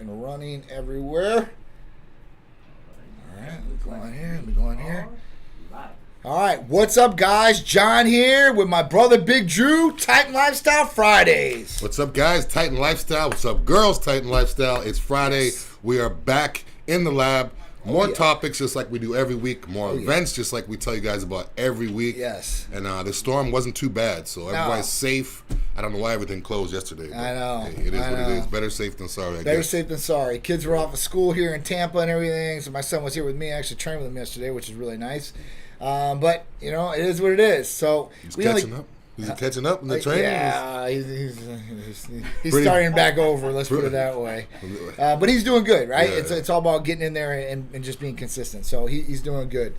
and running everywhere. All right, let me go on here. All right, what's up, guys? John here with my brother Big Dru, Titan Lifestyle Fridays. What's up, guys? Titan Lifestyle. What's up, girls? Titan Lifestyle. It's Friday. We are back in the lab. More topics just like we do every week. More events just like we tell you guys about every week. Yes. And the storm wasn't too bad, so everybody's safe. I don't know why everything closed yesterday. I know. Hey, it is what it is. Better safe than sorry, I guess. Better safe than sorry. Kids were off of school here in Tampa and everything, so my son was here with me. I actually trained with him yesterday, which is really nice. But, you know, it is what it is. So He's catching up. Is he catching up in the training? Yeah, he's starting back over, let's put it that way. But he's doing good, right? Yeah. It's all about getting in there and just being consistent. So he's doing good.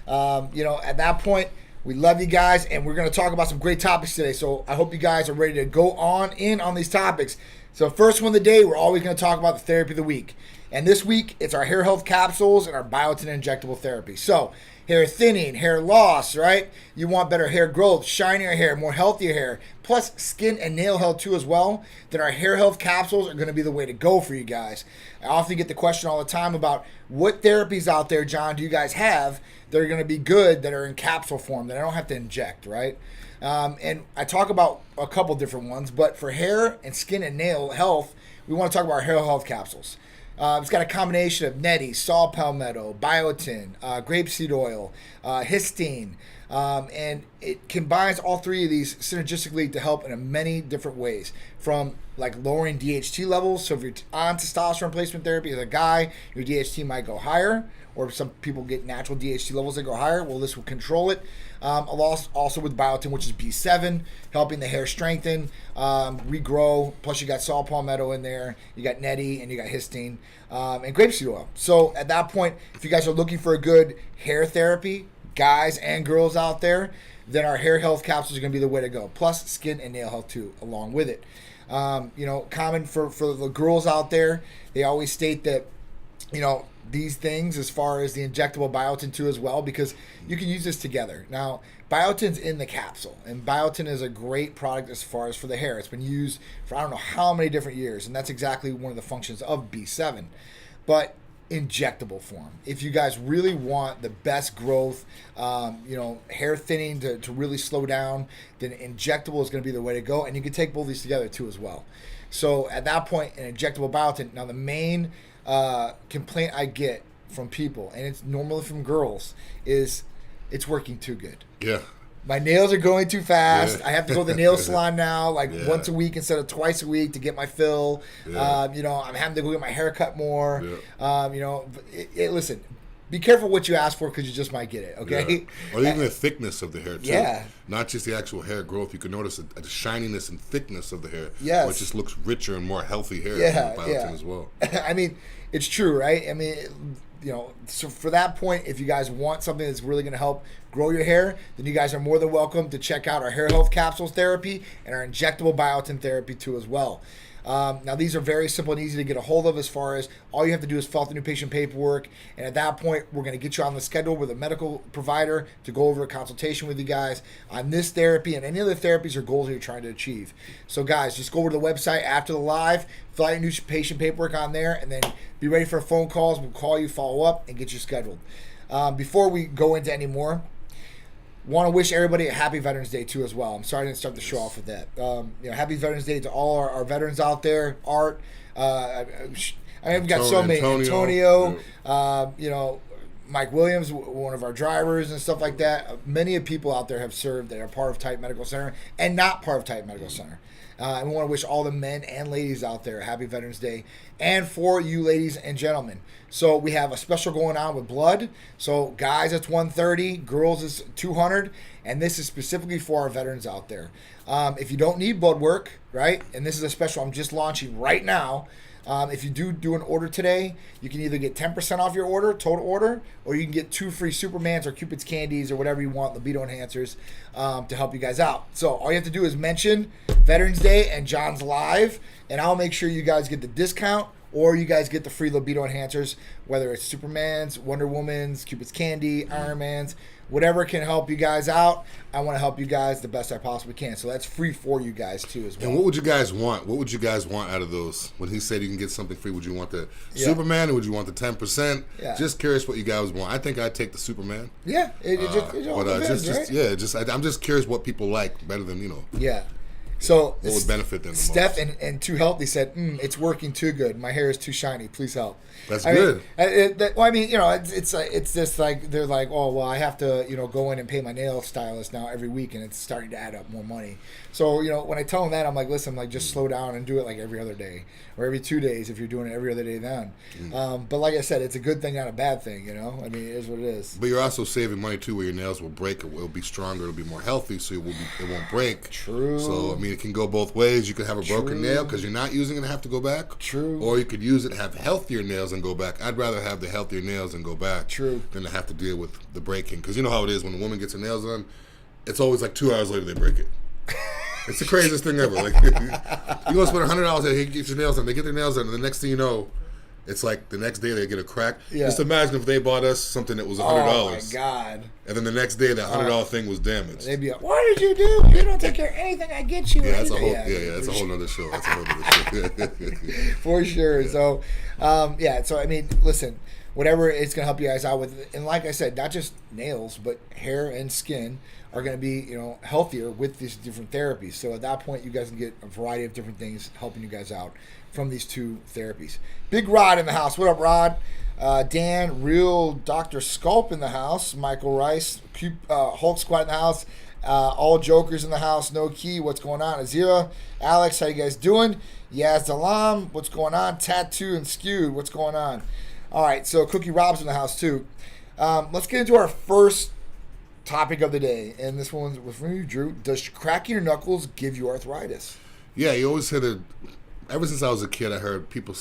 You know, at that point, we love you guys, and we're going to talk about some great topics today. So I hope you guys are ready to go on these topics. So first one of the day, we're always going to talk about the therapy of the week. And this week, it's our hair health capsules and our biotin injectable therapy. So hair thinning, hair loss, right? You want better hair growth, shinier hair, more healthier hair, plus skin and nail health too as well. Then our hair health capsules are going to be the way to go for you guys. I often get the question all the time about what therapies out there, John, do you guys have that are going to be good, that are in capsule form, that I don't have to inject, right? And I talk about a couple different ones, but for hair and skin and nail health, we want to talk about our hair health capsules. It's got a combination of neti, saw palmetto, biotin, grapeseed oil, histine, and it combines all three of these synergistically to help in many different ways, from like lowering DHT levels. So if you're on testosterone replacement therapy as a guy, your DHT might go higher, or some people get natural DHT levels that go higher. Well, this will control it. Also with biotin, which is B7, helping the hair strengthen, regrow. Plus you got saw palmetto in there, you got neti, and you got histine, and grapeseed oil. So at that point, if you guys are looking for a good hair therapy, guys and girls out there, then our hair health capsules are going to be the way to go. Plus skin and nail health too, along with it. You know, common for the girls out there, they always state that, you know, these things as far as the injectable biotin too as well, because you can use this together. Now, biotin's in the capsule, and biotin is a great product as far as for the hair. It's been used for I don't know how many different years, and that's exactly one of the functions of B7. But injectable form, if you guys really want the best growth, you know, hair thinning to really slow down, then injectable is going to be the way to go, and you can take both these together too as well. So at that point, an injectable biotin. Now the main complaint I get from people, and it's normally from girls, is it's working too good. Yeah. My nails are going too fast. Yeah. I have to go to the nail salon now, like once a week instead of twice a week to get my fill. Yeah. You know, I'm having to go get my hair cut more. Yeah. You know, listen, be careful what you ask for, because you just might get it, okay? Yeah. Or even the thickness of the hair, too. Yeah. Not just the actual hair growth. You can notice the shininess and thickness of the hair. Yes. Which just looks richer and more healthy hair Yeah, than biotin as well. I mean, it's true, right? I mean, you know, so for that point, if you guys want something that's really going to help grow your hair, then you guys are more than welcome to check out our hair health capsules therapy and our injectable biotin therapy too as well. Now, these are very simple and easy to get a hold of, as far as all you have to do is fill out the new patient paperwork. And at that point, we're going to get you on the schedule with a medical provider to go over a consultation with you guys on this therapy and any other therapies or goals that you're trying to achieve. So, guys, just go over to the website after the live, fill out your new patient paperwork on there, and then be ready for phone calls. We'll call you, follow up, and get you scheduled. Before we go into any more, want to wish everybody a happy Veterans Day too as well. I'm sorry I didn't start the show off with that. You know, happy Veterans Day to all our veterans out there. Art, I mean, we've got so many. Antonio, you know, Mike Williams, one of our drivers and stuff like that. Many of people out there have served that are part of Titan Medical Center and not part of Titan Medical Center. And we want to wish all the men and ladies out there a happy Veterans Day. And for you ladies and gentlemen, so we have a special going on with blood. So guys, it's 130, girls is 200, and this is specifically for our veterans out there. If you don't need blood work, right, and this is a special I'm just launching right now, if you do an order today, you can either get 10% off your order, total order, or you can get 2 free Supermans or Cupid's candies or whatever you want, libido enhancers, to help you guys out. So all you have to do is mention Veterans Day and John's Live, and I'll make sure you guys get the discount or you guys get the free libido enhancers, whether it's Superman's, Wonder Woman's, Cupid's Candy, Iron Man's, whatever can help you guys out. I want to help you guys the best I possibly can. So that's free for you guys too as well. And what would you guys want? What would you guys want out of those? When he said you can get something free, would you want the Superman or would you want the 10%? Yeah. Just curious what you guys want. I think I'd take the Superman. Yeah, it all depends, right? I'm just curious what people like better than Yeah. So what would benefit them the Steph most. and Too Healthy said, it's working too good. My hair is too shiny. Please help. That's good. It's just like they're like, oh well, I have to go in and pay my nail stylist now every week, and it's starting to add up more money. So when I tell them that, I'm like, listen, just slow down and do it like every other day or every 2 days if you're doing it every other day then. But like I said, it's a good thing, not a bad thing. It is what it is. But you're also saving money too, where your nails will break. It will be stronger. It'll be more healthy, so it won't break. True. So it can go both ways. You could have a broken nail because you're not using it and have to go back. True. Or you could use it, have healthier nails and go back. I'd rather have the healthier nails and go back. True. Than to have to deal with the breaking. Because you know how it is when a woman gets her nails done, it's always like 2 hours later they break it. It's the craziest thing ever. Like you go spend $100 and get your nails done. They get their nails done, and the next thing you know, it's like the next day they get a crack. Yeah. Just imagine if they bought us something that was $100. Oh my God. And then the next day that $100 thing was damaged. They'd be like, what did you do? You don't take care of anything I get you. Yeah, that's a whole that's a whole nother show. That's a whole nother show. For sure. Yeah. So listen, whatever it's gonna help you guys out with, and like I said, not just nails, but hair and skin are going to be, healthier with these different therapies. So at that point, you guys can get a variety of different things helping you guys out from these 2 therapies. Big Rod in the house. What up, Rod? Dan, Real Dr. Sculp in the house. Michael Rice, Hulk Squad in the house. All Jokers in the house. No Key. What's going on? Azira, Alex, how you guys doing? Yaz Dalam, what's going on? Tattoo and Skewed, what's going on? All right, so Cookie Rob's in the house too. Let's get into our first topic of the day, and this one's with you, Drew. Does cracking your knuckles give you arthritis? Yeah, you always hear that. Ever since I was a kid, I heard people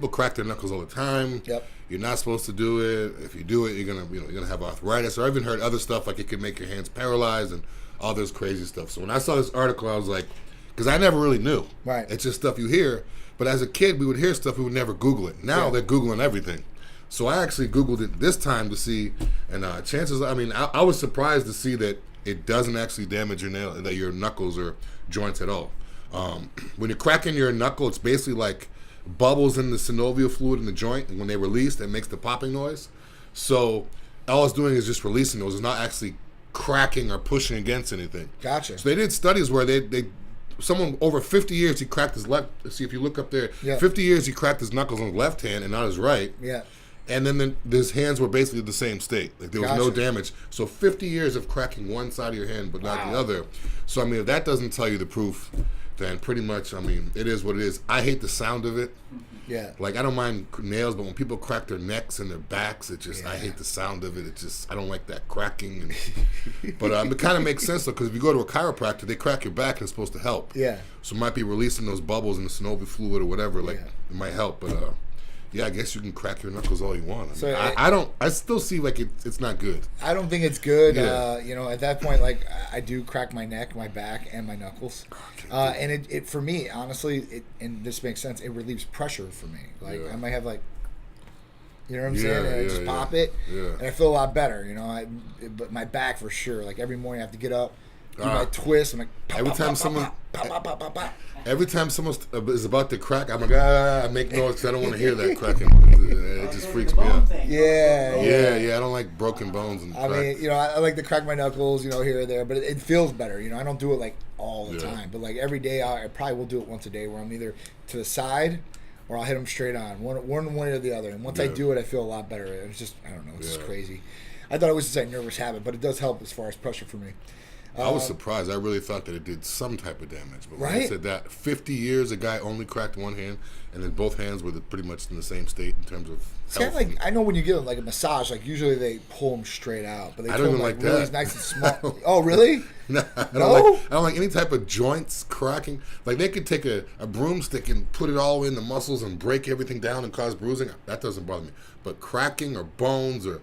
crack their knuckles all the time. Yep. You're not supposed to do it. If you do it, you're gonna have arthritis. Or I even heard other stuff like it could make your hands paralyzed and all this crazy stuff. So when I saw this article, I was like, because I never really knew. Right. It's just stuff you hear. But as a kid, we would hear stuff, we would never Google it. Now they're Googling everything. So I actually Googled it this time to see, and chances, I was surprised to see that it doesn't actually damage your knuckles or joints at all. When you're cracking your knuckle, it's basically like bubbles in the synovial fluid in the joint, and when they release, it makes the popping noise. So all it's doing is just releasing those. It's not actually cracking or pushing against anything. Gotcha. So they did studies where someone over 50 years, he cracked his left. See, if you look up there, 50 years he cracked his knuckles on his left hand and not his right. Yeah. And then his hands were basically the same state. Like there was no damage. So 50 years of cracking one side of your hand but not the other. So if that doesn't tell you the proof, then pretty much, it is what it is. I hate the sound of it. Yeah. Like I don't mind nails, but when people crack their necks and their backs, I hate the sound of it. I don't like that cracking. But it kind of makes sense though, because if you go to a chiropractor, they crack your back and it's supposed to help. Yeah. So it might be releasing those bubbles in the synovial fluid or whatever. It might help, but. Yeah, I guess you can crack your knuckles all you want. I still see like it's not good. I don't think it's good. Yeah. At that point, like I do crack my neck, my back, and my knuckles. And it for me, honestly, and this makes sense. It relieves pressure for me. Like I might have like, you know what I'm saying? And I just pop it, and I feel a lot better. But my back for sure. Like every morning I have to get up, do my twist. I'm like every time someone. Every time someone is about to crack, I'm like, I make noise because I don't want to hear that cracking. It just freaks me out. Yeah. I don't like broken bones and crack. I like to crack my knuckles, here or there, but it feels better. I don't do it like all the time, but like every day I probably will do it once a day where I'm either to the side or I'll hit them straight on, one or the other. And once I do it, I feel a lot better. It's just, I don't know, it's just crazy. I thought it was just a nervous habit, but it does help as far as pressure for me. I was surprised. I really thought that it did some type of damage. But when I said that, 50 years, a guy only cracked one hand, and then both hands were pretty much in the same state in terms of health. It's kind of like, I know when you give like a massage, like usually they pull them straight out, but they I pull don't them even like really that. nice and small. Oh, really? No, I don't like any type of joints cracking. Like they could take a broomstick and put it all in the muscles and break everything down and cause bruising. That doesn't bother me. But cracking or bones or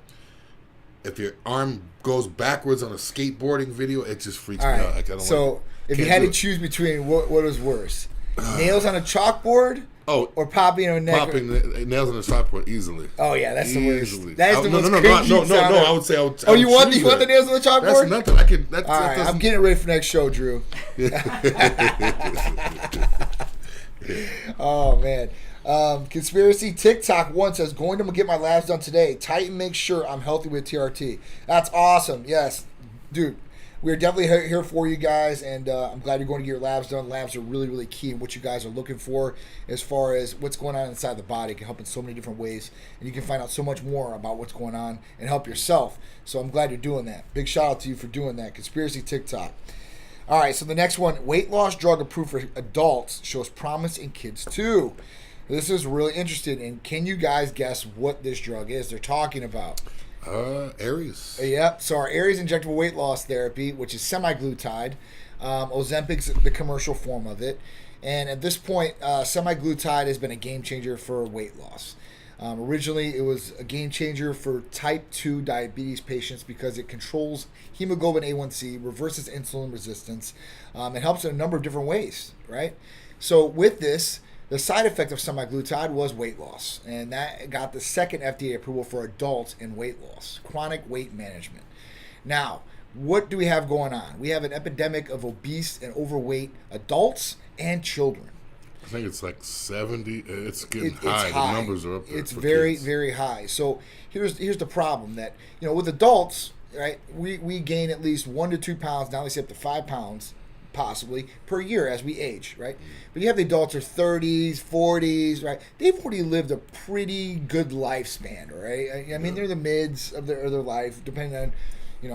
if your arm goes backwards on a skateboarding video, it just freaks me out. Like, I don't if you had to choose between what was worse, Nails on a chalkboard? Oh, or popping your neck? Popping nails on the chalkboard easily. Oh yeah, that's the Easily. worst. That is the most no. I would say I would. Oh, you want the nails on the chalkboard? That's nothing. I can. All right, I'm getting ready for next show, Drew. Oh man. Conspiracy TikTok one says, going to get my labs done today. Titan makes sure I'm healthy with TRT. That's awesome. Yes, dude. We're definitely here for you guys, and I'm glad you're going to get your labs done. Labs are really, really key in what you guys are looking for as far as what's going on inside the body. It can help in so many different ways, and you can find out so much more about what's going on and help yourself. So I'm glad you're doing that. Big shout out to you for doing that. Conspiracy TikTok. All right, so the next one, weight loss drug approved for adults shows promise in kids too. This is really interesting, and can you guys guess what this drug is they're talking about? Aries. Yep. So our Aries injectable weight loss therapy, which is semaglutide. Ozempic's the commercial form of it. And at this point, semaglutide has been a game changer for weight loss. Originally, it was a game changer for type 2 diabetes patients because it controls hemoglobin A1C, reverses insulin resistance. It helps in a number of different ways, right? So with this, the side effect of semaglutide was weight loss, and that got the second FDA approval for adults in weight loss, chronic weight management. Now, what do we have going on? We have an epidemic of obese and overweight adults and children. I think it's like 70. It's getting high. It's high. The numbers are up there. It's very, kids. Very high. So here's the problem that, with adults, right, we gain at least 1 to 2 pounds, now they say up to 5 pounds, possibly per year as we age, right? But you have the adults who are 30s, 40s, right? They've already lived a pretty good lifespan, right? I mean, they're the mids of their life, depending on,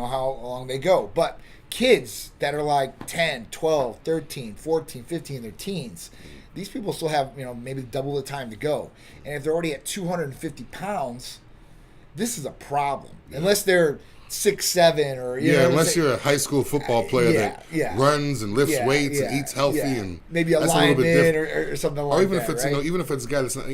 how long they go. But kids that are like 10, 12, 13, 14, 15, they're teens. These people still have, maybe double the time to go. And if they're already at 250 pounds, this is a problem. Unless they're 6'7" or unless you're a high school football player that runs and lifts weights and eats healthy and maybe a lineman or something like that. Or even if it's even if it's a guy that's not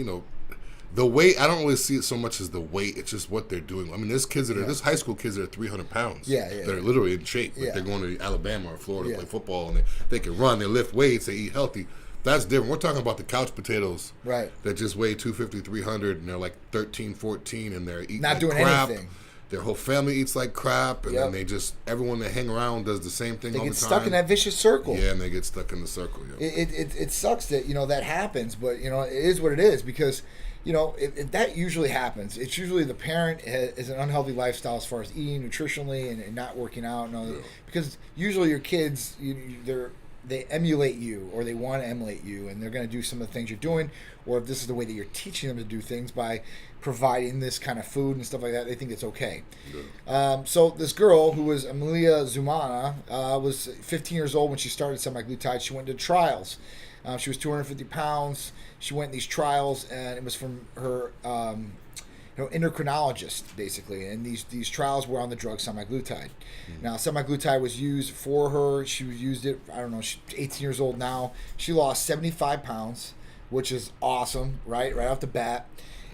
the weight. I don't really see it so much as the weight. It's just what they're doing. I mean, there's kids that are there's high school kids that are 300 pounds. That are literally in shape. Like they're going to Alabama or Florida to play football and they can run, they lift weights, they eat healthy. That's different. We're talking about the couch potatoes that just weigh 250, 300 and they're like 13, 14 and they're eating not doing crap. Anything. Their whole family eats like crap, and then everyone they hang around does the same thing all the time. They get stuck in that vicious circle. Yeah, and they get stuck in the circle. It sucks that, that happens, but, it is what it is because, if that usually happens, it's usually the parent is an unhealthy lifestyle as far as eating nutritionally and not working out. Because usually your kids, they emulate you or they want to emulate you and they're going to do some of the things you're doing, or if this is the way that you're teaching them to do things by providing this kind of food and stuff like that, they think it's okay. So this girl who was Amelia Zumana was 15 years old when she started semaglutide. She went to trials. She was 250 pounds. She went in these trials and it was from her endocrinologist, basically, and these trials were on the drug semaglutide. Now, semaglutide was used for her. She used it, I don't know, she's 18 years old now. She lost 75 pounds, which is awesome, right off the bat.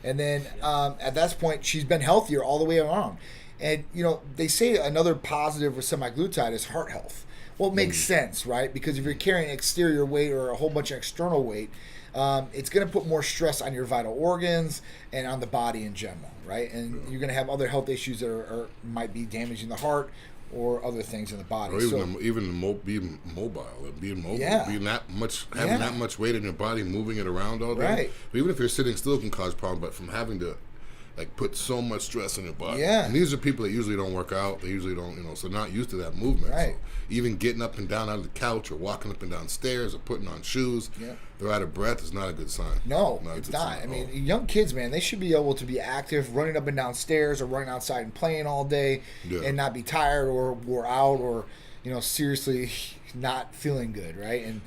And then at that point, she's been healthier all the way around. And, they say another positive with semaglutide is heart health. Well, it makes sense, right? Because if you're carrying exterior weight or a whole bunch of external weight, it's going to put more stress on your vital organs and on the body in general, right? And you're going to have other health issues that might be damaging the heart or other things in the body. Or even being mobile, being that much, having that much weight in your body, moving it around all day. Right. But even if you're sitting still, it can cause problems. But from having to put so much stress on your body. Yeah. And these are people that usually don't work out. They usually don't, so not used to that movement. Right. So even getting up and down out of the couch or walking up and down stairs or putting on shoes, they're out of breath is not a good sign. No, it's not. I mean, young kids, man, they should be able to be active, running up and down stairs or running outside and playing all day and not be tired or wore out or, seriously not feeling good, right? And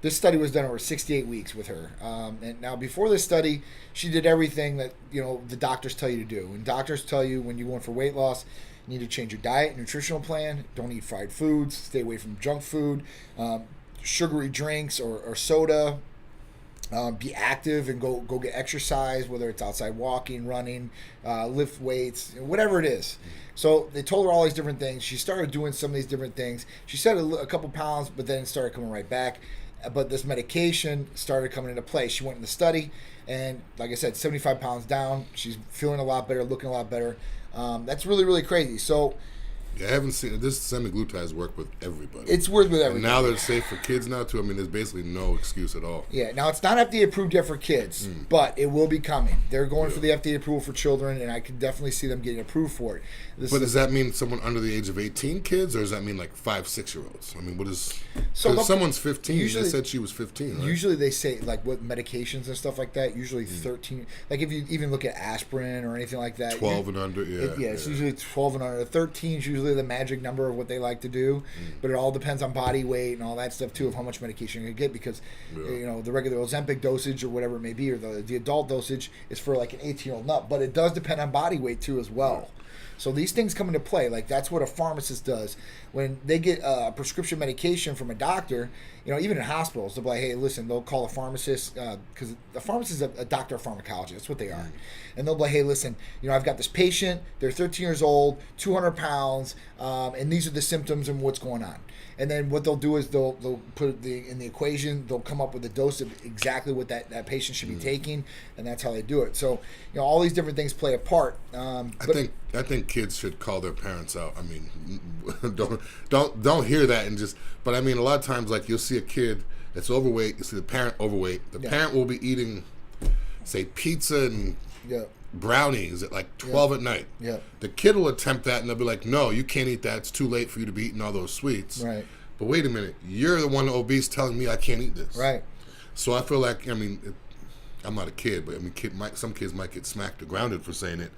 this study was done over 68 weeks with her. And now before this study, she did everything that, the doctors tell you to do. And doctors tell you when you're going for weight loss, you need to change your diet, nutritional plan. Don't eat fried foods. Stay away from junk food, sugary drinks or soda. Be active and go get exercise, whether it's outside walking, running, lift weights, whatever it is. So they told her all these different things. She started doing some of these different things. She said a couple pounds, but then it started coming right back. but this medication started coming into play. She went in the study, and like I said, 75 pounds down. She's feeling a lot better, looking a lot better. That's really, really crazy. So Yeah, I haven't seen this. Semaglutides work with everybody. it's worked with everybody. And now they're safe for kids now too. I mean, there's basically no excuse at all. Yeah, now it's not FDA approved yet for kids, but it will be coming. They're going for the FDA approval for children, and I can definitely see them getting approved for it. But does that mean someone under the age of 18 kids, or does that mean like 5, 6-year-olds? I mean, what is? So if someone's 15, they said she was 15. Right? Usually they say like what medications and stuff like that. Usually 13. Like if you even look at aspirin or anything like that. 12 and under. It's usually 12 and under. 13 is usually the magic number of what they like to do, but it all depends on body weight and all that stuff too of how much medication you're gonna get because you know the regular Ozempic dosage or whatever it may be or the adult dosage is for like an 18-year-old nut, but it does depend on body weight too as well. So these things come into play. Like that's what a pharmacist does when they get a prescription medication from a doctor. You know, even in hospitals, they'll be like, "Hey, listen." They'll call a pharmacist because the pharmacist is a doctor of pharmacology. That's what they are. And they'll be like, "Hey, listen. You know, I've got this patient. They're 13 years old, 200 pounds, and these are the symptoms and what's going on." And then what they'll do is they'll put it in the equation. They'll come up with a dose of exactly what that patient should be taking, and that's how they do it. So, you know, all these different things play a part. I think kids should call their parents out. I mean, don't hear that and just. But I mean, a lot of times, like you'll see a kid that's overweight. You see the parent overweight. The parent will be eating, say, pizza and brownies at like 12 at night. Yeah. The kid will attempt that, and they'll be like, "No, you can't eat that. It's too late for you to be eating all those sweets." Right. But wait a minute, you're the one obese telling me I can't eat this. Right. So I feel like, I mean, I'm not a kid, but I mean, some kids might get smacked or grounded for saying it.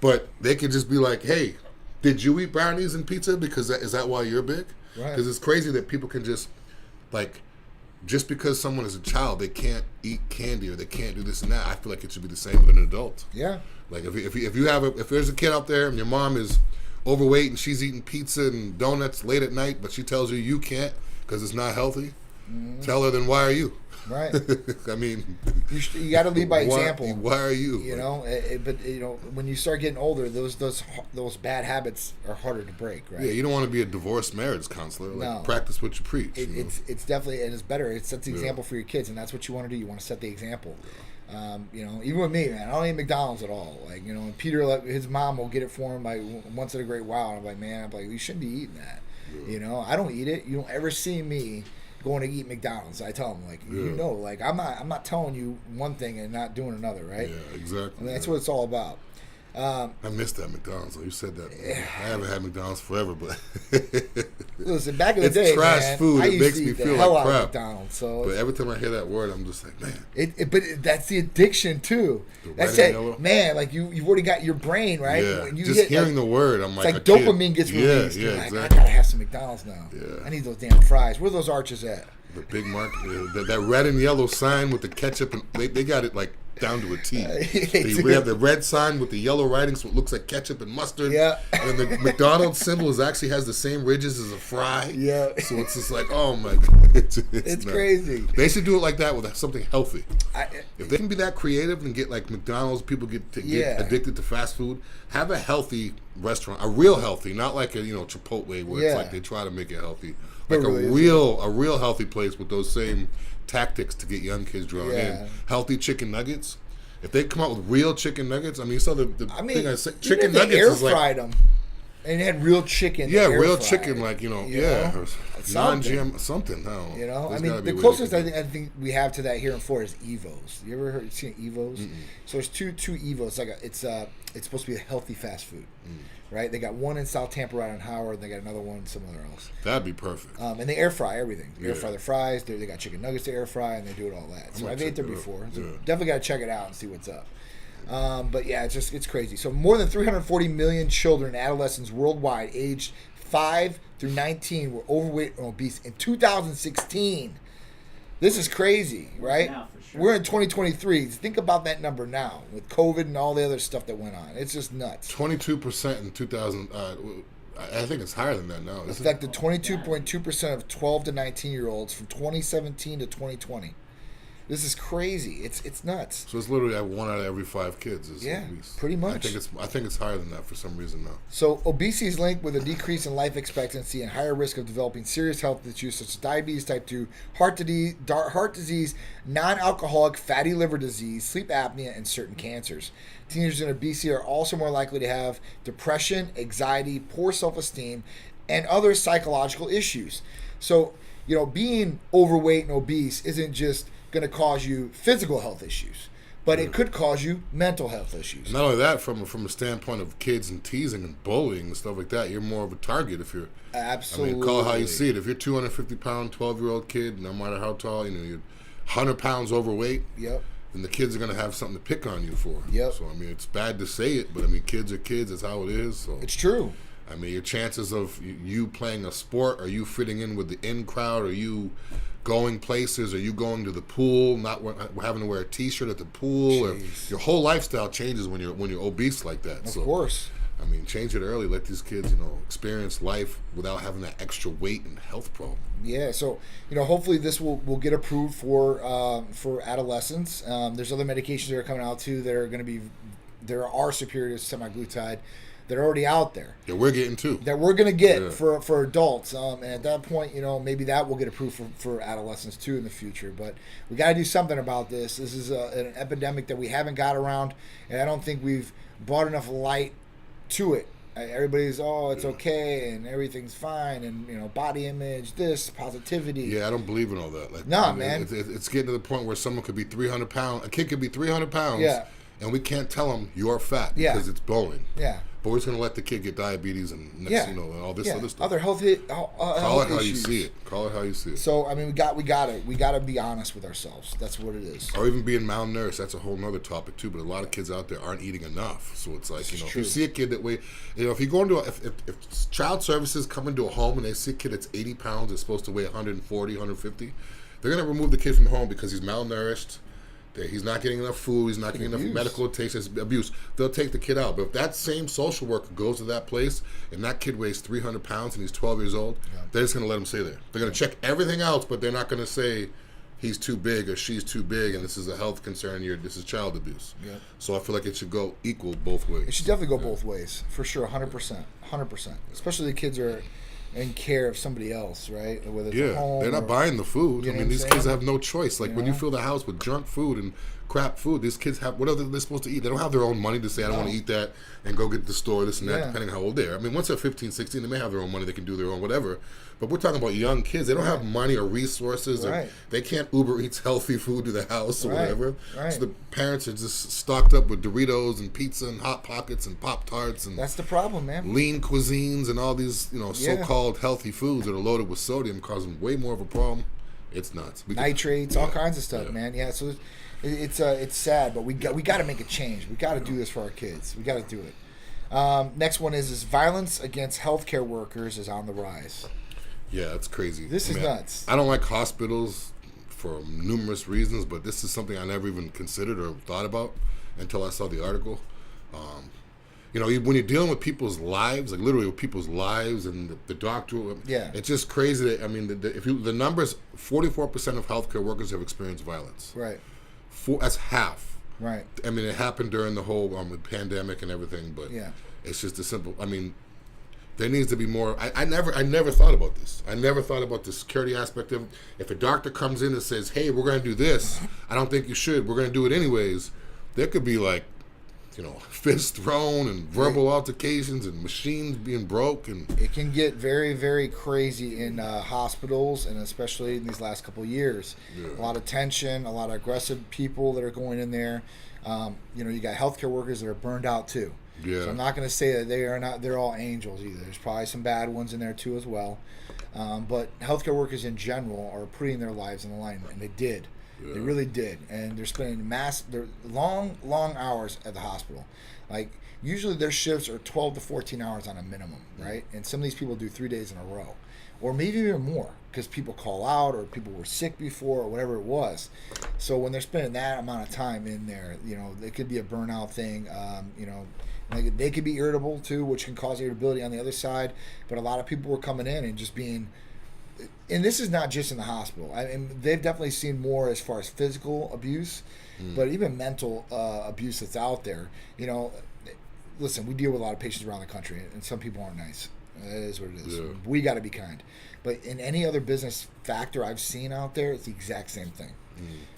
But they could just be like, "Hey, did you eat brownies and pizza? Because is that why you're big?" Right. Because it's crazy that people can just, like, just because someone is a child, they can't eat candy or they can't do this and that. I feel like it should be the same with an adult. Yeah. Like if there's a kid out there and your mom is overweight and she's eating pizza and donuts late at night, but she tells you can't because it's not healthy, tell her, then why are you? Right. I mean, you got to lead by example. Why are you? You know, but you know, when you start getting older, those bad habits are harder to break, right? Yeah, you don't want to be a divorced marriage counselor. Like, no. Practice what you preach. It's definitely, and it's better. It sets the example for your kids, and that's what you want to do. You want to set the example. You know, even with me, man, I don't eat McDonald's at all. Like, you know, and Peter, like, his mom will get it for him like once in a great while. And I'm like, man, you shouldn't be eating that. Yeah. You know, I don't eat it. You don't ever see me going to eat McDonald's. I tell them, like, you know, like I'm not telling you one thing and not doing another, right? Yeah, exactly. I mean, that's what it's all about. I missed that McDonald's. You said that. I haven't had McDonald's forever, but listen, back in the day, it's trash man, food. I It used makes to me eat the feel hell like out of crap. McDonald's. So, but every time I hear that word, I'm just like, man. But that's the addiction too. That's it, man. Like you've already got your brain right. Yeah. When you just hit, hearing the word, I'm it's like, like dopamine gets released. Yeah, like, exactly. I gotta have some McDonald's now. Yeah. I need those damn fries. Where are those arches at? The big mark, that red and yellow sign with the ketchup, and they got it like down to a T. We have the red sign with the yellow writing, so it looks like ketchup and mustard. Yeah. And then the McDonald's symbol actually has the same ridges as a fry. Yeah. So it's just like, oh my God. It's crazy. They should do it like that with something healthy. If they can be that creative and get like McDonald's, people get addicted to fast food, have a healthy restaurant, a real healthy, not like a Chipotle where it's like they try to make it healthy. Like a real healthy place with those same tactics to get young kids drawn in. Healthy chicken nuggets. If they come out with real chicken nuggets, I mean, you saw the thing I said. Chicken nuggets air is like fried them, and it had real chicken. Real chicken, like non-GM something. No, I mean, the closest I think we have to that here in Florida is Evos. You ever seen Evos? Mm-mm. So there's two Evos. It's supposed to be a healthy fast food. Right, they got one in South Tampa right on Howard. They got another one somewhere else. That'd be perfect. And they air fry everything. They air fry their fries. They got chicken nuggets to air fry, and they do it all that. So I've ate there before. So definitely got to check it out and see what's up. But yeah, it's crazy. So more than 340 million children and adolescents worldwide, aged 5 through 19, were overweight or obese in 2016. This is crazy, right? Yeah, for sure. We're in 2023. Think about that number now with COVID and all the other stuff that went on. It's just nuts. 22% in 2000. I think it's higher than that now. Affected 22.2% of 12 to 19-year-olds from 2017 to 2020. This is crazy. It's nuts. So it's literally 1 out of every 5 kids is obese. Pretty much. I think it's higher than that for some reason now. So obesity is linked with a decrease in life expectancy and higher risk of developing serious health issues such as diabetes type 2, heart disease, non-alcoholic fatty liver disease, sleep apnea, and certain cancers. Teenagers in obesity are also more likely to have depression, anxiety, poor self-esteem, and other psychological issues. So, being overweight and obese isn't just going to cause you physical health issues, but it could cause you mental health issues. Not only that, from a standpoint of kids and teasing and bullying and stuff like that, you're more of a target if you're. Absolutely. I mean, call it how you see it. If you're 250-pound, 12-year-old kid, no matter how tall, you're 100 pounds overweight. Yep. Then the kids are going to have something to pick on you for. Yep. So, I mean, it's bad to say it, but, I mean, kids are kids. That's how it is. So it's true. I mean, your chances of you playing a sport, are you fitting in with the in crowd, are you going places, are you going to the pool, not having to wear a T-shirt at the pool, or your whole lifestyle changes when you're obese like that. Of course. I mean, change it early. Let these kids, experience life without having that extra weight and health problem. Yeah, so hopefully this will get approved for adolescents. There's other medications that are coming out too that are going to be are superior to semaglutide. That are already out there. Yeah, we're getting too. That we're going to get for adults. And at that point, maybe that will get approved for adolescents too in the future. But we got to do something about this. This is an epidemic that we haven't got around, and I don't think we've brought enough light to it. Everybody's, it's okay, and everything's fine, and, body image, this, positivity. Yeah, I don't believe in all that. Like, man. It's getting to the point where someone could be 300 pounds, a kid could be 300 pounds, and we can't tell them you're fat because it's bowling. Yeah. But we're just going to let the kid get diabetes and and all this other stuff. Other health Call it how issues. you see it. Call it how you see it. So, I mean, we got to be honest with ourselves. That's what it is. Or even being malnourished. That's a whole nother topic too. But a lot of kids out there aren't eating enough. So it's like, if you see a kid that weighs, if you go into if child services come into a home and they see a kid that's 80 pounds that's supposed to weigh 140, 150, they're going to remove the kid from the home because he's malnourished. He's not getting enough food. He's not getting enough medical attention. It's abuse. They'll take the kid out. But if that same social worker goes to that place and that kid weighs 300 pounds and he's 12 years old, they're just going to let him stay there. They're going to check everything else, but they're not going to say he's too big or she's too big and this is a health concern. This is child abuse. Yeah. So I feel like it should go equal both ways. It should definitely go both ways, for sure, 100%. 100%. Especially the kids are in care of somebody else, right? Whether it's at home, they're not buying the food. I mean, these kids have no choice. Like when you fill the house with junk food and crap food, these kids have whatever they're supposed to eat. They don't have their own money to say, I don't want to eat that and go get to the store, this and that, depending on how old they are. I mean, once they're 15, 16, they may have their own money. They can do their own whatever. But we're talking about young kids. They don't have money or resources. Or they can't Uber Eats healthy food to the house or whatever. Right. So the parents are just stocked up with Doritos and pizza and Hot Pockets and Pop-Tarts. And that's the problem, man. Lean cuisines and all these, so-called healthy foods that are loaded with sodium causing way more of a problem. It's nuts. Nitrates, all kinds of stuff, man. Yeah, so it's sad, but we got to make a change. We got to do this for our kids. We got to do it. Next one is violence against healthcare workers is on the rise. Yeah, that's crazy. This is nuts. I don't like hospitals for numerous reasons, but this is something I never even considered or thought about until I saw the article. When you're dealing with people's lives, like literally with people's lives, and the doctor, it's just crazy that the numbers, 44% of healthcare workers have experienced violence. Right. That's half. Right. I mean, it happened during the whole pandemic and everything, but it's just a simple. I mean, there needs to be more. I never thought about this. I never thought about the security aspect of it. If a doctor comes in and says, "Hey, we're going to do this," I don't think you should. We're going to do it anyways. There could be like, fists thrown and verbal altercations and machines being broke, and it can get very, very crazy in hospitals, and especially in these last couple of years. A lot of tension, a lot of aggressive people that are going in there. You got healthcare workers that are burned out too. Yeah. So I'm not going to say that they're all angels either. There's probably some bad ones in there too as well. But healthcare workers in general are putting their lives on the line, and they did. Yeah. They really did. And they're spending they're long hours at the hospital. Like, usually their shifts are 12 to 14 hours on a minimum, right? And some of these people do 3 days in a row. Or maybe even more, because people call out or people were sick before or whatever it was. So when they're spending that amount of time in there, it could be a burnout thing. They could be irritable too, which can cause irritability on the other side. But a lot of people were coming in and just being and this is not just in the hospital. I mean, they've definitely seen more as far as physical abuse, but even mental abuse that's out there. You know, listen, we deal with a lot of patients around the country, and some people aren't nice. That is what it is. Yeah. We got to be kind. But in any other business factor I've seen out there, it's the exact same thing.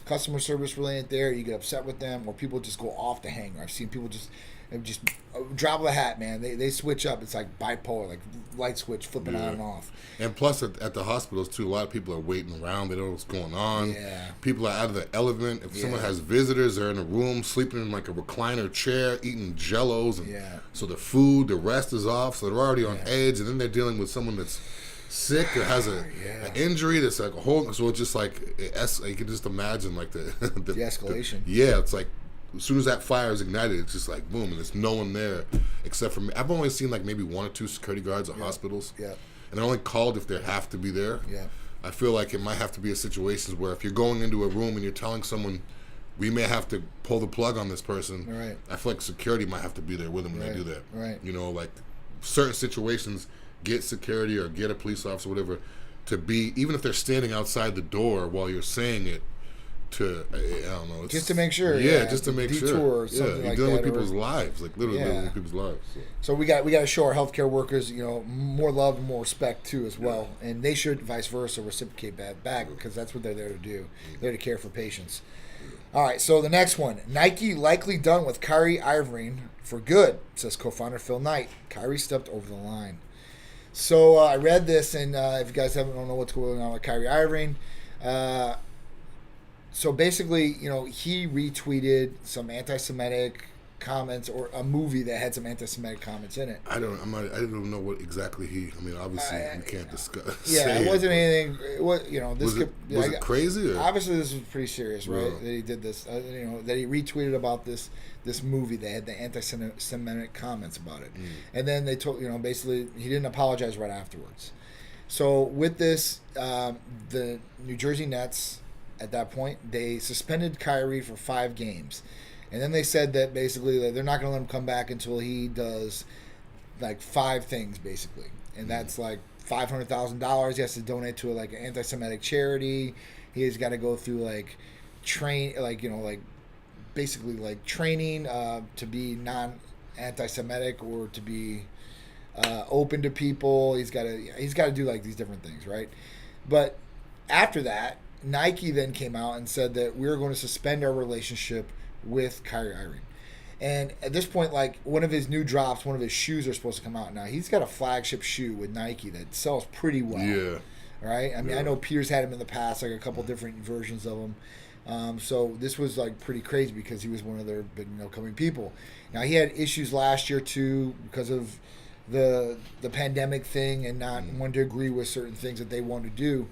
Customer service really ain't there. You get upset with them, or people just go off the hanger. I've seen people just drop of the hat, man. They switch up. It's like bipolar, like light switch flipping on and off. And plus, at the hospitals too, a lot of people are waiting around. They don't know what's going on. Yeah. People are out of the element. If someone has visitors, they're in a room sleeping in like a recliner chair, eating Jellos, and so the food, the rest is off. So they're already on edge, and then they're dealing with someone that's sick or has an injury that's like a whole. So it's just like you can just imagine like the escalation. It's like as soon as that fire is ignited, it's just like boom, and there's no one there except for me. I've only seen like maybe 1 or 2 security guards at hospitals. Yeah. And they're only called if they have to be there. Yeah. I feel like it might have to be a situation where if you're going into a room and you're telling someone we may have to pull the plug on this person, right. I feel like security might have to be there with them when they do that. Right. You know, like certain situations, get security or get a police officer, whatever, to be, even if they're standing outside the door while you're saying it, to, I don't know. Just to make sure. Just to make sure. Or something you're like dealing that, with people's lives, like literally dealing with people's lives. So we got to show our healthcare workers, you know, more love and more respect too as well, and they should vice versa reciprocate that back because that's what they're there to do. They're to care for patients. All right, so the next one, Nike likely done with Kyrie Irving for good, says co-founder Phil Knight. Kyrie stepped over the line. So I read this, and if you guys don't know what's going on with Kyrie Irving, so basically, you know, he retweeted some anti-Semitic comments or a movie that had some anti-Semitic comments in it. I don't know what exactly I mean, obviously we can't discuss. Yeah, it wasn't anything. It was, you know, this was it crazy? Or? Obviously, this was pretty serious, right? That he did this. You know, that he retweeted about this movie that had the anti-Semitic comments about it, and then they told, you know, basically he didn't apologize right afterwards. So with this, the New Jersey Nets at that point they suspended Kyrie for 5 games. And then they said that basically that they're not going to let him come back until he does like 5 things basically, and that's like $500,000 he has to donate to like an anti-Semitic charity. He has got to go through like basically like training to be non-anti-Semitic or to be open to people. He's got to do like these different things, right? But after that, Nike then came out and said that we're going to suspend our relationship with Kyrie Irving. And at this point, like one of his new drops, one of his shoes are supposed to come out now. He's got a flagship shoe with Nike that sells pretty well. Yeah. Right? I mean, I know Peter's had him in the past, like a couple different versions of them. So this was like pretty crazy because he was one of their big coming people. Now he had issues last year too because of the pandemic thing and not wanting to agree with certain things that they want to do.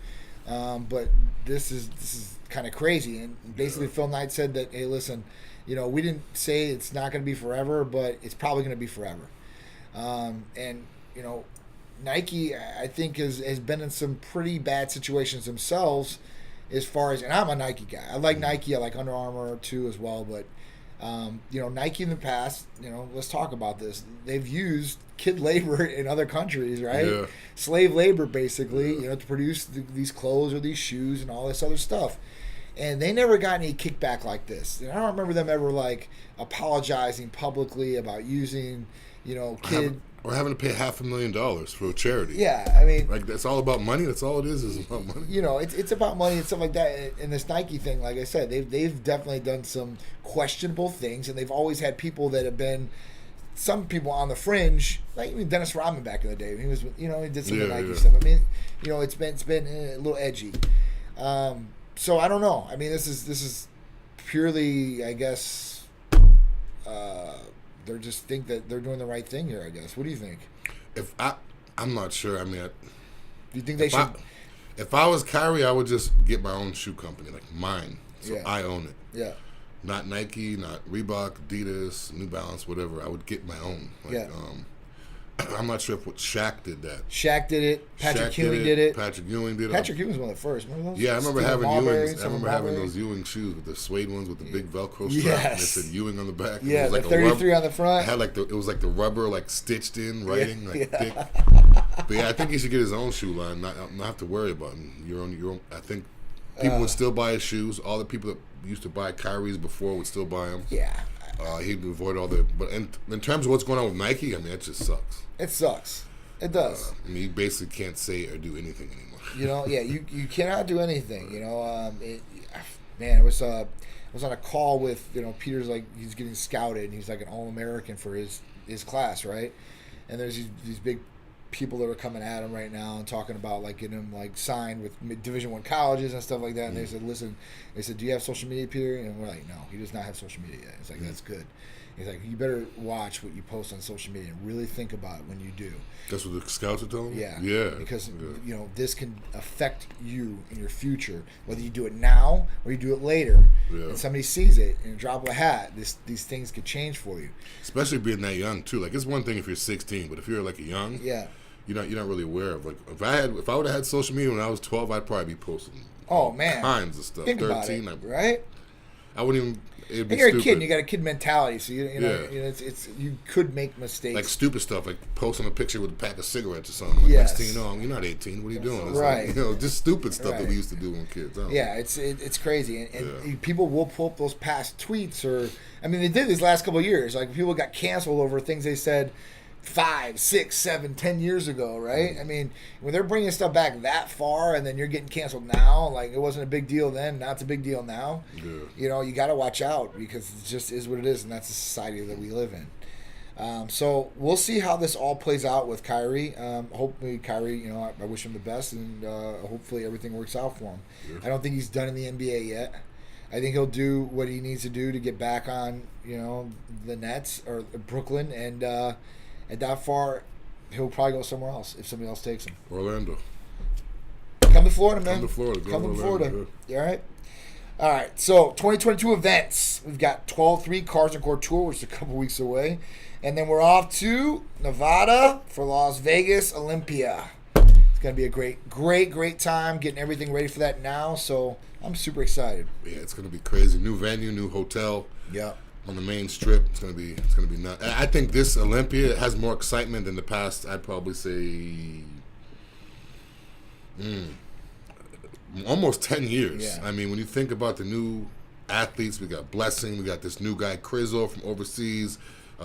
But this is kind of crazy. And basically Phil Knight said that, hey, listen, you know, we didn't say it's not going to be forever, but it's probably going to be forever. And, you know, Nike, I think, has been in some pretty bad situations themselves as far as, and I'm a Nike guy. I like Nike. I like Under Armour too as well. But, you know, Nike in the past, you know, let's talk about this. They've used kid labor in other countries, right? Yeah. Slave labor, basically, you know, to produce these clothes or these shoes and all this other stuff. And they never got any kickback like this. And I don't remember them ever, like, apologizing publicly about using, you know, or having to pay $500,000 for a charity. Yeah, I mean, like that's all about money. That's all it is about money. You know, it's about money and stuff like that. And this Nike thing, like I said, they've definitely done some questionable things, and they've always had people that have been some people on the fringe, like even Dennis Rodman back in the day. He was, you know, he did some Nike stuff. I mean, you know, it's been a little edgy. So I don't know. I mean, this is purely, I guess, they just think that they're doing the right thing here, I guess. What do you think? I'm not sure. I mean, do you think they should? If I was Kyrie, I would just get my own shoe company, like mine, so I own it. Yeah. Not Nike, not Reebok, Adidas, New Balance, whatever. I would get my own. Like, I'm not sure if Shaq did that. Shaq did it. Patrick Ewing did it. Patrick Ewing did it. Patrick Ewing was one of the first. Remember those? Yeah, I remember Stephen having Marbury, Ewings. I remember having those Ewing shoes with the suede ones with the big Velcro strap. Yes. And it said Ewing on the back. Yeah, it was the 33 on the front. It had like it was like the rubber like stitched in writing like thick. But yeah, I think he should get his own shoe line. Not have to worry about your own. I think people would still buy his shoes. All the people that used to buy Kyrie's before would still buy them. Yeah. He'd avoid all the. But in terms of what's going on with Nike, I mean, it just sucks. It sucks. It does. I mean, you basically can't say or do anything anymore. You know, yeah, you cannot do anything. You know, man, it was I was on a call with, you know, Peter's like, he's getting scouted and he's like an All-American for his class, right? And there's these big people that are coming at him right now and talking about like getting him like signed with Division I colleges and stuff like that. And they said, listen, do you have social media, Peter? And we're like, no, he does not have social media yet. It's like, that's good. He's like, you better watch what you post on social media and really think about it when you do. That's what the scouts are telling you? Yeah. Yeah. Because, you know, this can affect you in your future, whether you do it now or you do it later. Yeah. And somebody sees it and drop of a hat, these things could change for you. Especially being that young, too. Like, it's one thing if you're 16, but if you're, like, a young, you're not really aware of. Like, if I would have had social media when I was 12, I'd probably be posting kinds of stuff. Think 13, about it, right? I wouldn't even. It'd be and you're stupid. A kid and you got a kid mentality, so you know it's you could make mistakes. Like stupid stuff, like posting a picture with a pack of cigarettes or something. Like, next thing you know, you're not 18. What are you doing? It's right. Like, you know, just stupid stuff that we used to do when kids. Yeah, it's crazy, and people will pull up those past tweets, or I mean, they did these last couple of years. Like people got canceled over things they said 5, 6, 7, 10 years ago, right? I mean, when they're bringing stuff back that far and then you're getting canceled now, like it wasn't a big deal then, now it's a big deal now. Yeah. You know, you got to watch out because it just is what it is, and that's the society that we live in. So we'll see how this all plays out with Kyrie. Hopefully Kyrie, you know, I wish him the best, and hopefully everything works out for him. Yeah. I don't think he's done in the NBA yet. I think he'll do what he needs to do to get back on, you know, the Nets or Brooklyn, and at that far, he'll probably go somewhere else if somebody else takes him. Orlando. Come to Florida, man. Come to Florida. Come to Florida. You all right? All right. So, 2022 events. We've got 12-3 Cars and Couture, which is a couple weeks away. And then we're off to Nevada for Las Vegas Olympia. It's going to be a great time getting everything ready for that now. So, I'm super excited. Yeah, it's going to be crazy. New venue, new hotel. Yeah. On the main strip, it's gonna be nuts. I think this Olympia has more excitement than the past. I'd probably say, almost 10 years. Yeah. I mean, when you think about the new athletes, we got Blessing, we got this new guy Krizo from overseas,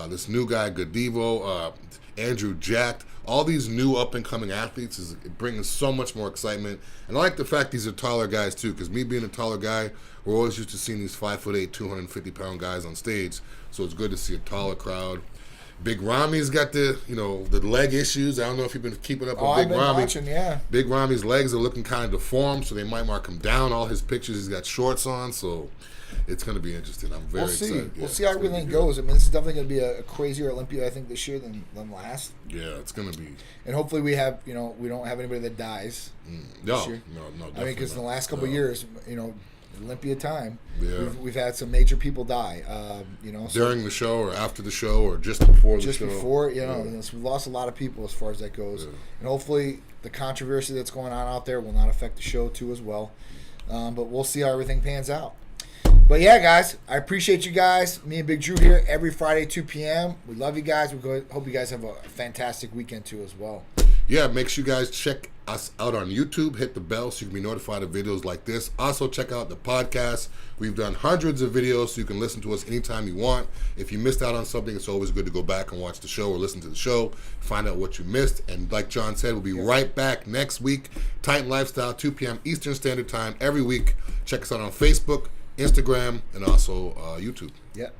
this new guy Godivo, Andrew Jack. All these new up and coming athletes is bringing so much more excitement. And I like the fact these are taller guys too, because me being a taller guy, we're always used to seeing these 5'8", 250-pound guys on stage. So it's good to see a taller crowd. Big Rami's got the leg issues. I don't know if you've been keeping up with Big Rami. Watching, yeah. Big Rami's legs are looking kind of deformed, so they might mark him down. All his pictures, he's got shorts on, so it's going to be interesting. I'm very excited. We'll see how everything goes. I mean, this is definitely going to be a crazier Olympia, I think, this year than last. Yeah, it's going to be. And hopefully we don't have anybody that dies this year. No. I mean, because in the last couple of years, Olympia time, we've had some major people die. During the show or after the show or just before the show. Just before, so we've lost a lot of people as far as that goes. Yeah. And hopefully the controversy that's going on out there will not affect the show too as well. But we'll see how everything pans out. But yeah, guys, I appreciate you guys. Me and Big Dru here every Friday, 2 p.m. We love you guys. Hope you guys have a fantastic weekend too as well. Yeah, make sure you guys check us out on YouTube. Hit the bell so you can be notified of videos like this. Also, check out the podcast. We've done hundreds of videos, so you can listen to us anytime you want. If you missed out on something, it's always good to go back and watch the show or listen to the show, find out what you missed. And like John said, we'll be right back next week. Titan Lifestyle, 2 p.m. Eastern Standard Time every week. Check us out on Facebook, Instagram, and also YouTube. Yep.